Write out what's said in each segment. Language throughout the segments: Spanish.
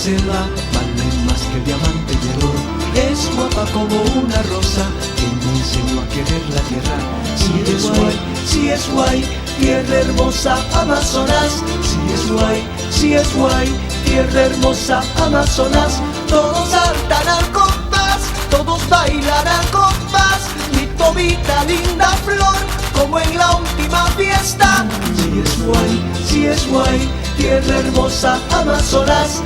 selva vale más que diamante y el oro. Es guapa como una rosa que me enseñó a querer la tierra. Si es guay, tierra hermosa, Amazonas. Si es guay, tierra hermosa, Amazonas. Todos saltan al compás, todos bailan al compás. Mi tobita, linda flor, como en la última fiesta. Si es guay, tierra hermosa, Amazonas.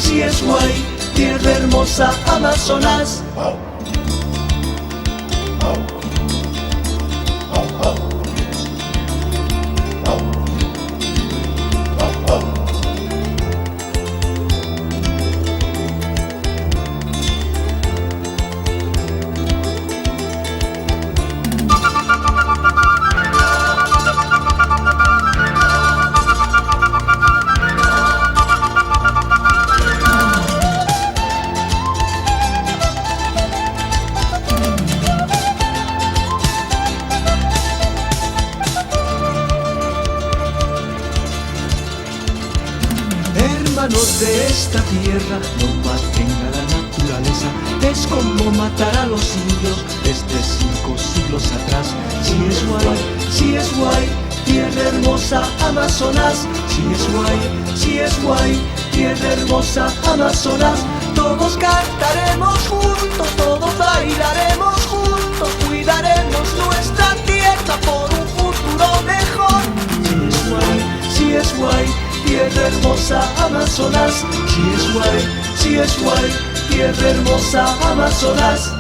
Si es guay, tierra hermosa, Amazonas. humanos de esta tierra no maten a la naturaleza. Es como matar a los indios desde 5 siglos atrás. Si es guay, tierra hermosa Amazonas. Si es guay, tierra hermosa Amazonas. Todos cantaremos juntos, todos bailaremos juntos, cuidaremos nuestra tierra por un futuro mejor. Si es guay, tierra hermosa Amazonas. Si es guay, tierra hermosa Amazonas.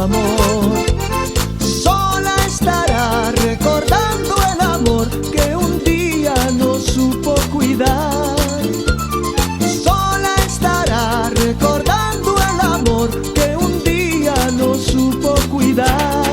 amor. Sola estará recordando el amor que un día no supo cuidar. Sola estará recordando el amor que un día no supo cuidar.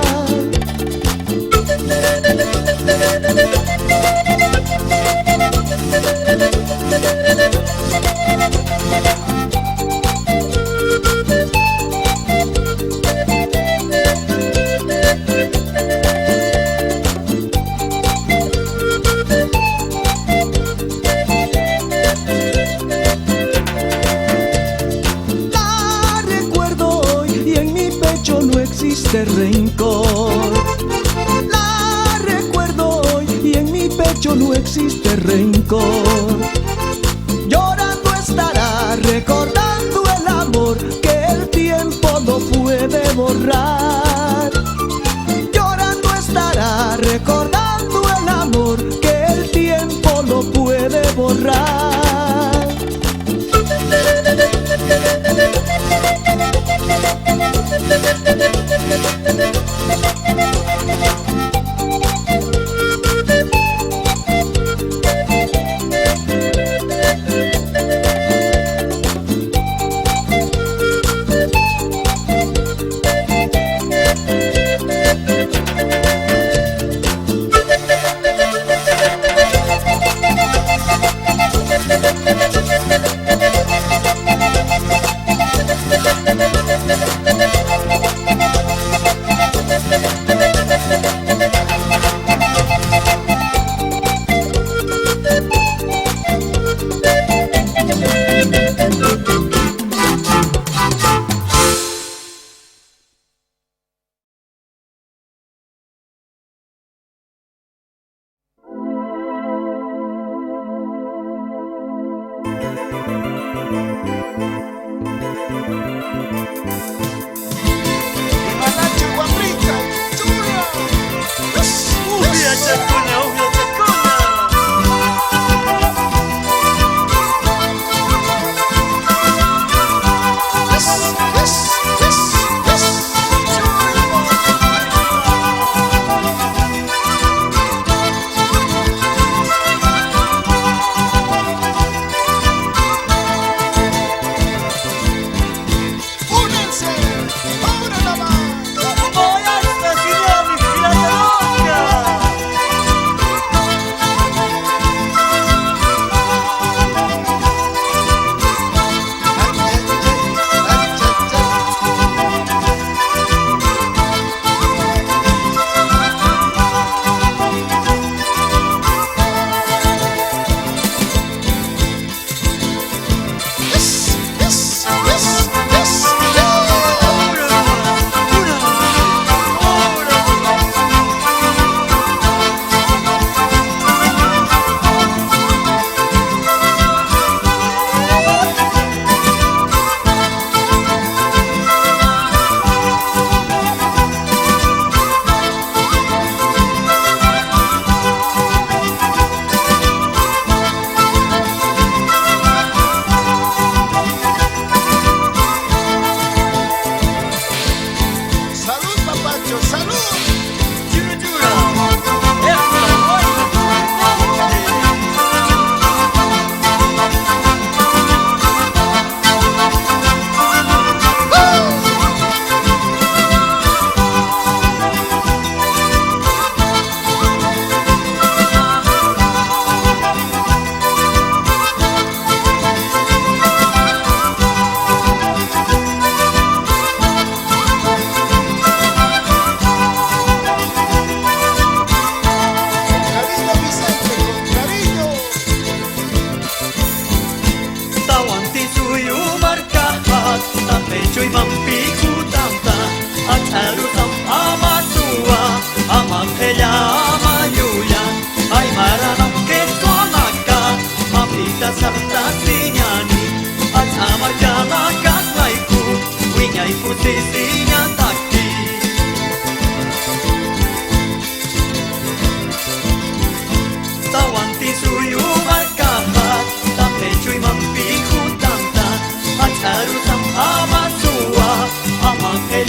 La recuerdo hoy y en mi pecho no existe rencor. La recuerdo hoy y en mi pecho no existe rencor. Llorando estará recordando el amor que el tiempo no puede borrar. Llorando estará recordando el amor que el tiempo no puede borrar.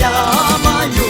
Ama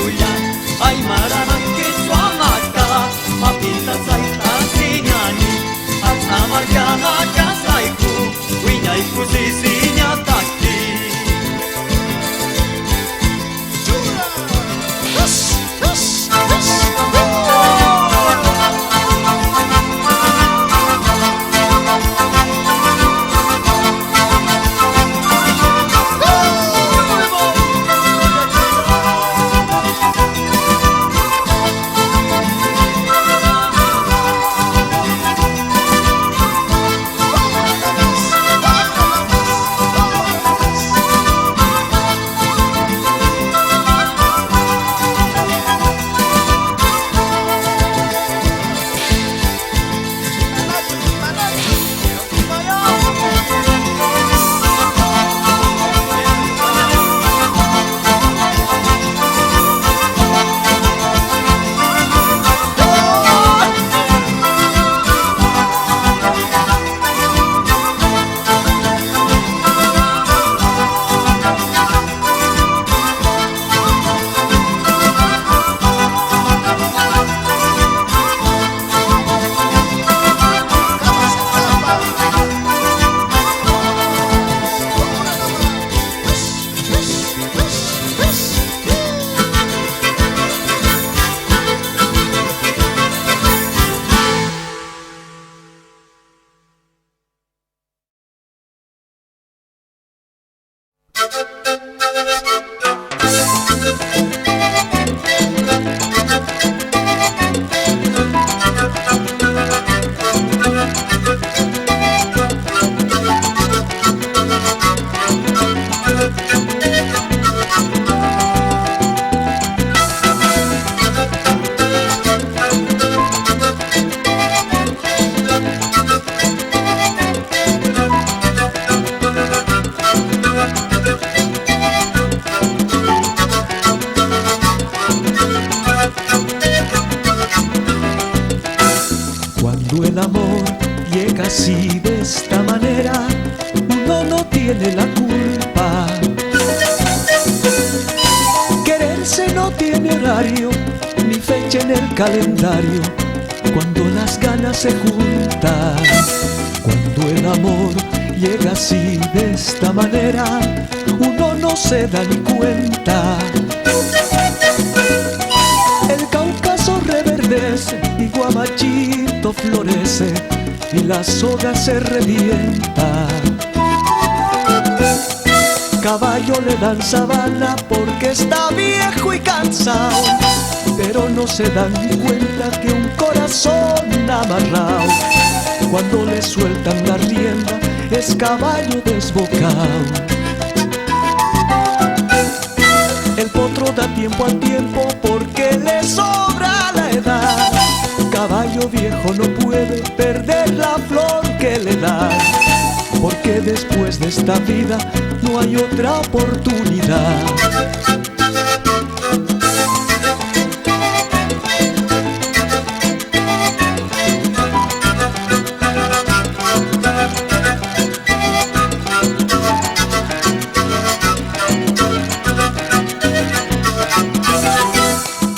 así de esta manera, uno no tiene la culpa. Quererse no tiene horario, ni fecha en el calendario, cuando las ganas se juntan. Cuando el amor llega así de esta manera, uno no se da ni cuenta. El Cáucaso reverdece y Guamachito florece y la soga se revienta. Caballo le dan sabana porque está viejo y cansado, pero no se dan ni cuenta que un corazón amarrado, cuando le sueltan la rienda, es caballo desbocado. El potro da tiempo al tiempo porque le sobra la edad. Caballo viejo no puede perder la flor que le da, porque después de esta vida no hay otra oportunidad.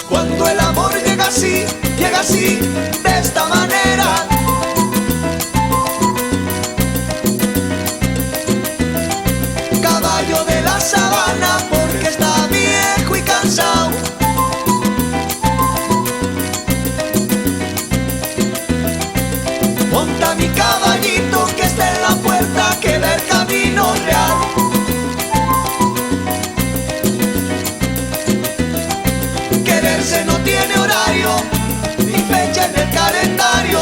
Cuando el amor llega así, de esta manera, caballo de la sabana porque está viejo y cansado. Monta mi caballito que está en la puerta que da el camino real. Quererse no tiene horario, ni fecha en el calendario.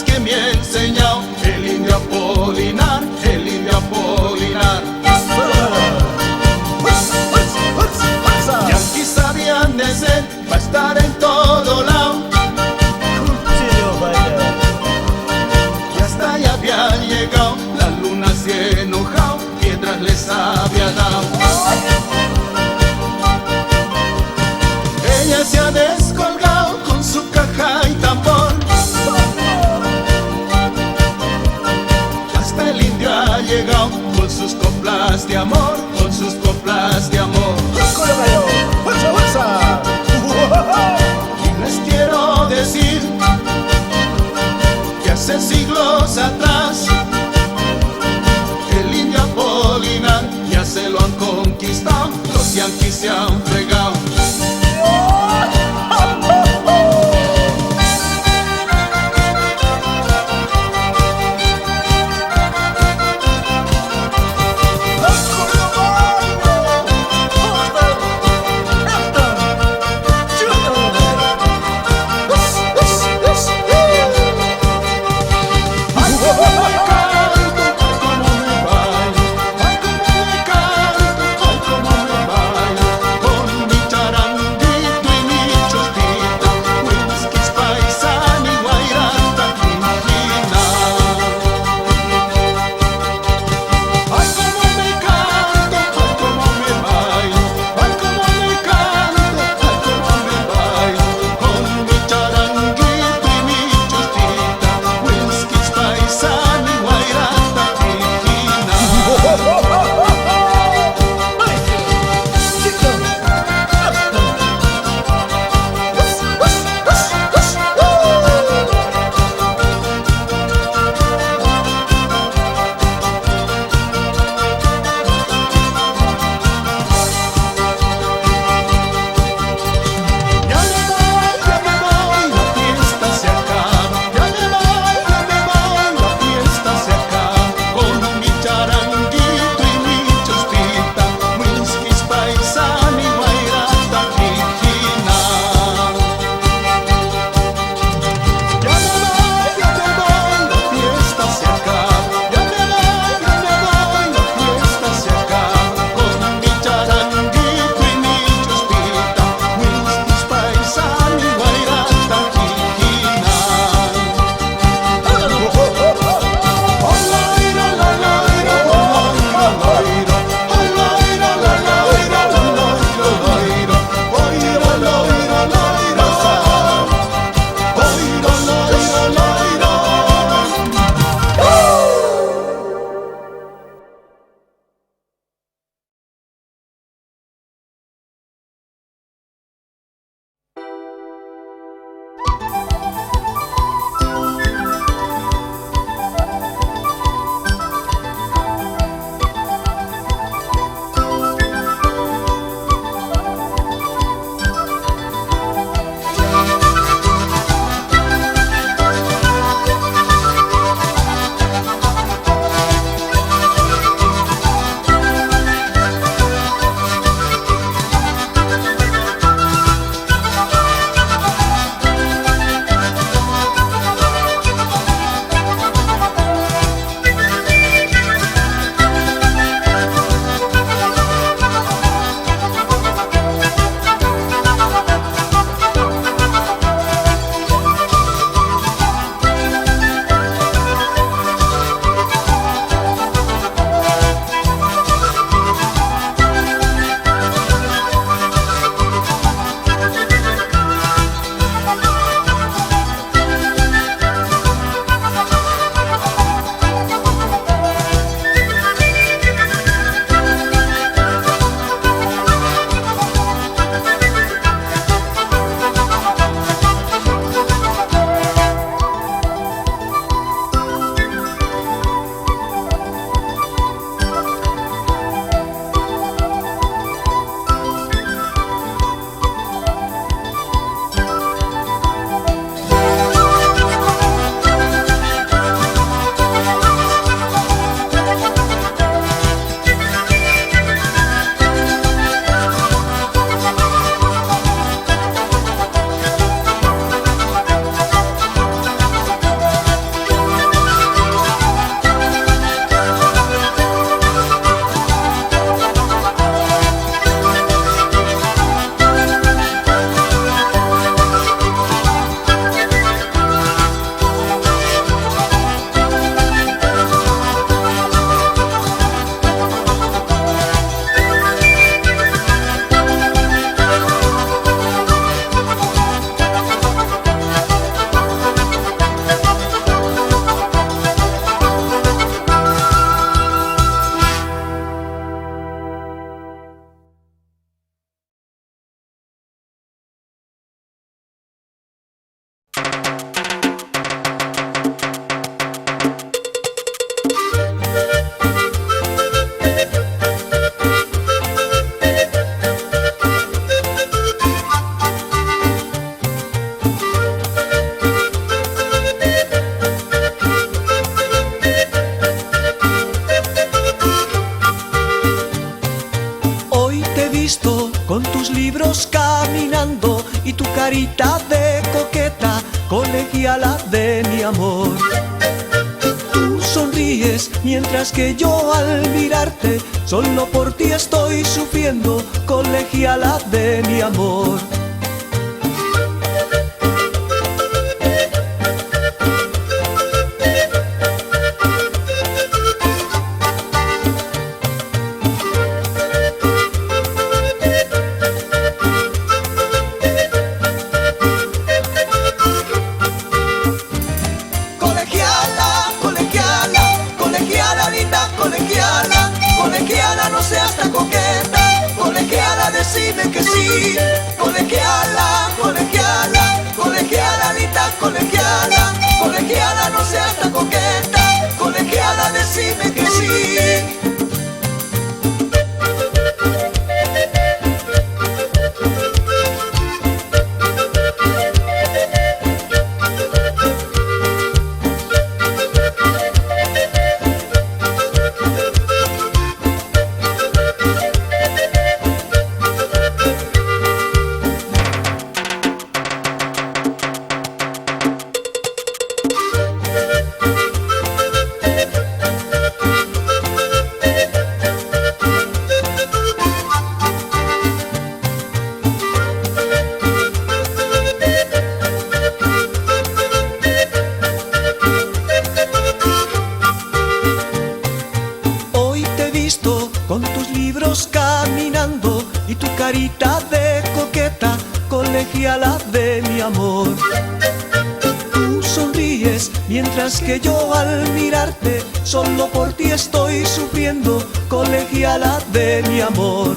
Que me ha enseñado el indio Apolinar, el indio Apolinar. Y aquí sabían de ser, va a estar en todo lado. Y hasta allá había llegado, la luna se enojado, piedras les había dado. Ella se ha descolgado con su caja y tambor. Ha llegado con sus coplas de amor, con sus coplas de amor. Y les quiero decir que hace siglos atrás el indio Apolinar ya se lo han conquistado, los yanquis se han fregado. Con carita de coqueta, colegiala de mi amor. Tú sonríes mientras que yo al mirarte solo por ti estoy sufriendo, colegiala de mi amor. Colegiala, no seas tan coqueta, colegiala, decime que sí. Colegiala, colegiala, colegiala, linda colegiala, colegiala, no seas tan coqueta, colegiala, decime que sí. Con tus libros caminando y tu carita de coqueta, colegiala de mi amor. Tú sonríes mientras que yo al mirarte solo por ti estoy sufriendo, colegiala de mi amor.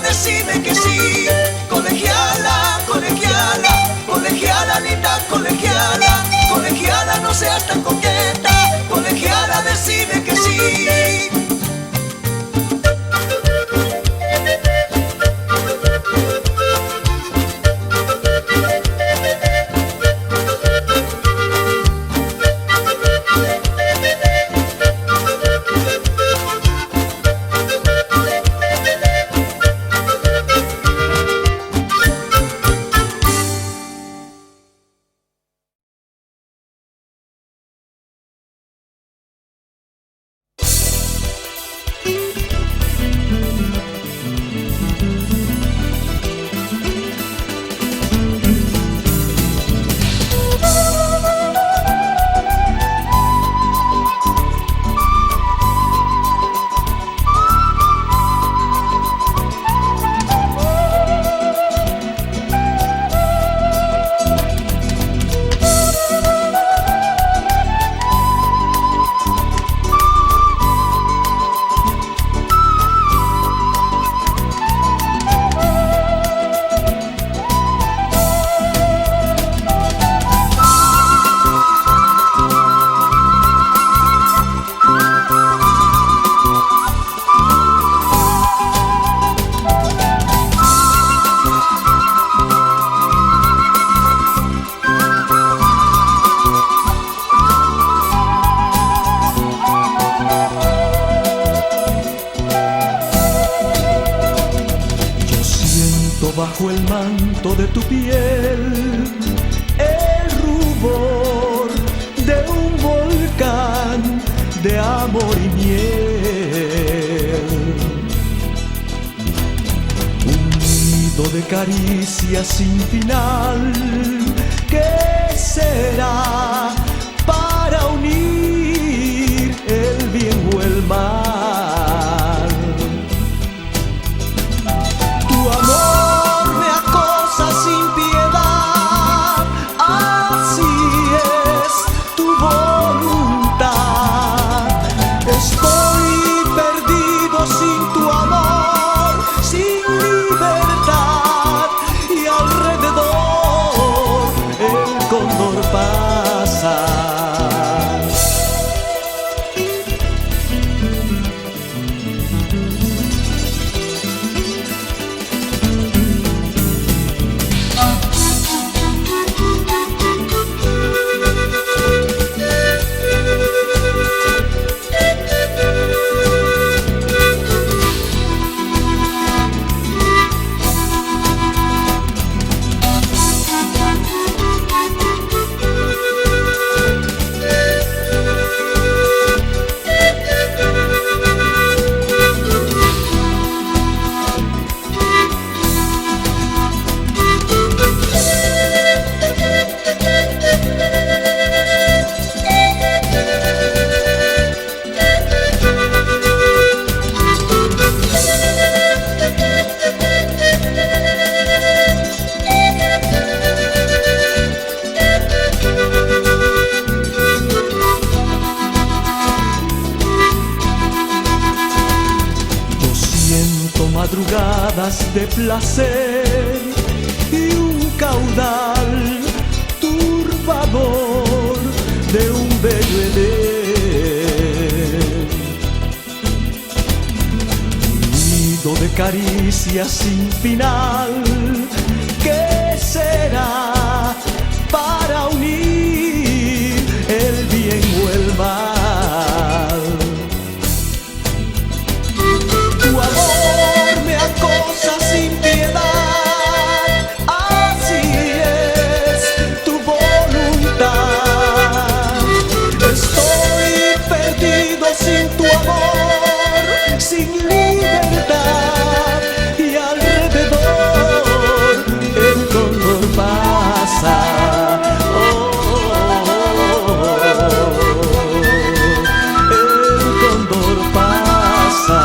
Decime que sí, colegiala, colegiala, colegiala, linda colegiala, colegiala, no seas tan coqueta, colegiala, decime que sí. Bajo el manto de tu piel, el rubor de un volcán de amor y miel. Un nido de caricias sin final, ¿qué será para unir el bien o el mal? Tu amor sin piedad, así es tu voluntad. Estoy perdido sin tu amor, sin libertad, y alrededor el cóndor paz. madrugadas de placer y un caudal turbador de un bello Edén. Nido de caricias sin final, ¿qué será para unir el bien o el mal? Tu amor me acosa sin piedad, así es tu voluntad. Estoy perdido sin tu amor, sin libertad, y alrededor el cóndor pasa. El cóndor pasa.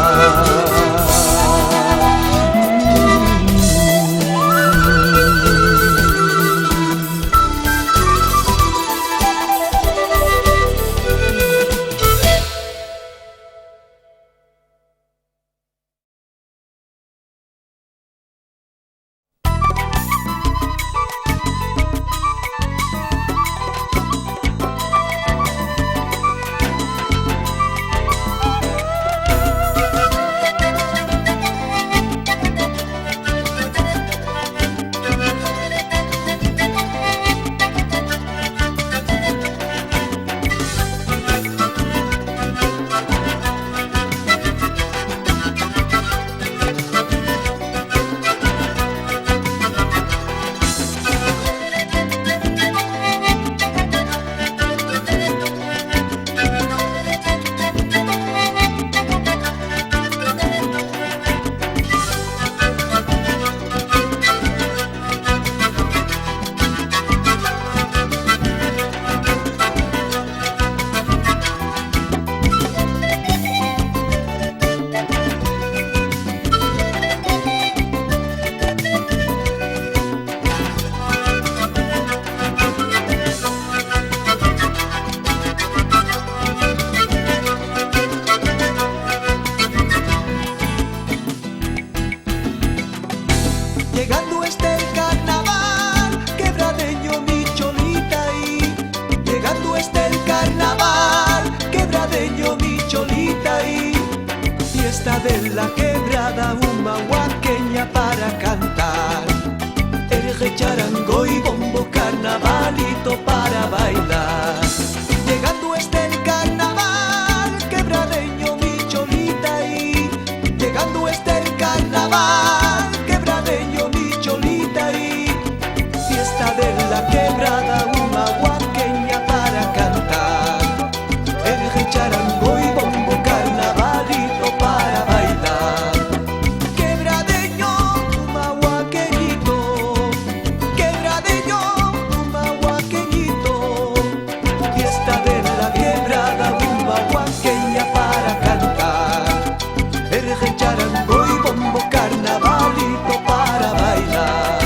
Llegando está el carnaval, quebradeño mi cholita y llegando está el carnaval, quebradeño mi cholita y fiesta de la quebrada humahuaqueña para cantar, eje, charango y bombo, carnavalito para bailar. Llegando está el carnaval, quebradeño mi cholita y llegando está el carnaval, quebradeño mi cholita y fiesta de la quebrada humahuaqueña para cantar, eje, charango y bombo, carnavalito para bailar. Quebradeño humahuaqueñito, quebradeño humahuaqueñito, fiesta de la quebrada humahuaqueña para cantar, eje, charango y bombo, carnavalito para bailar.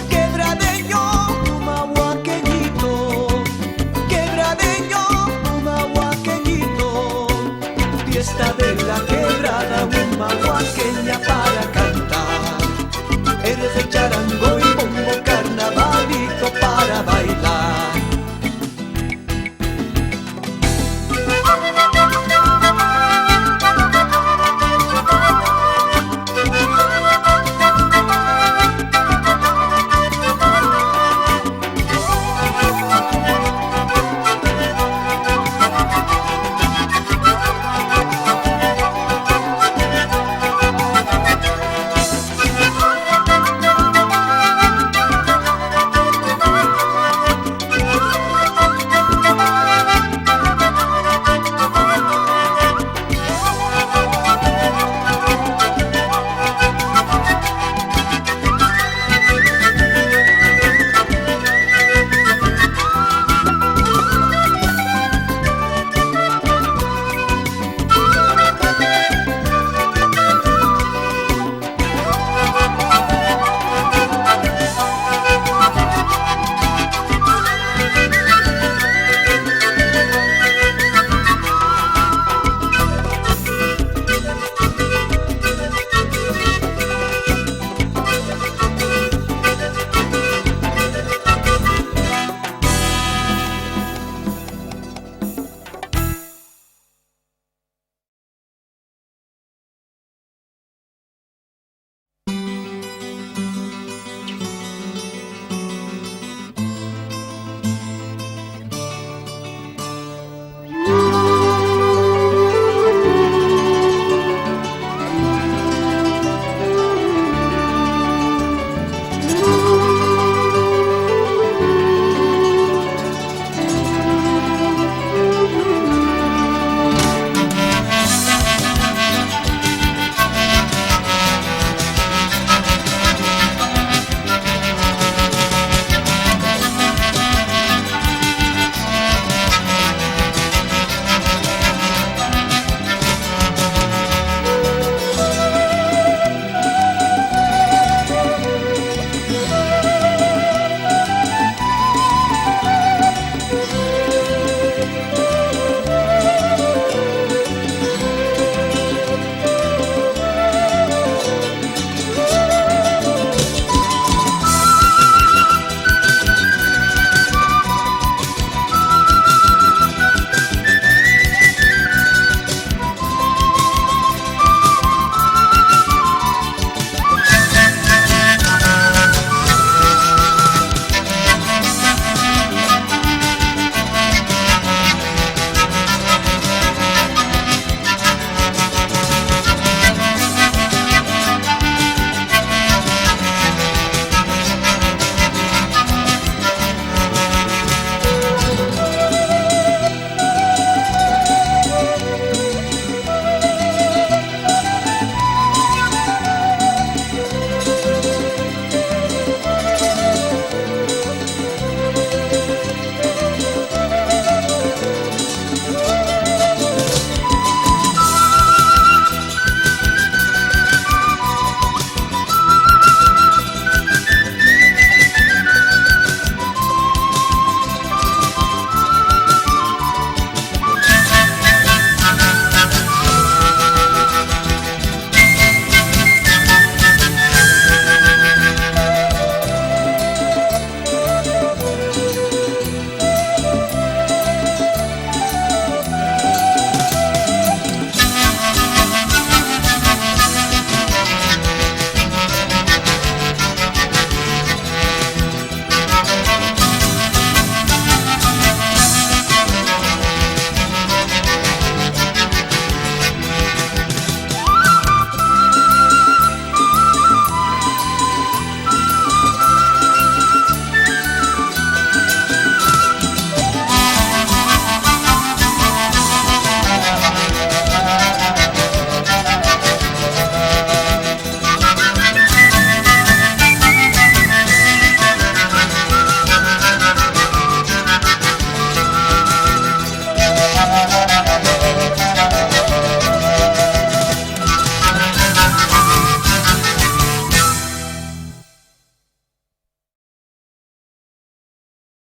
Quebradeño humahuaqueñito, quebradeño humahuaqueñito, fiesta de la quebrada humahuaqueña para cantar, eje, charango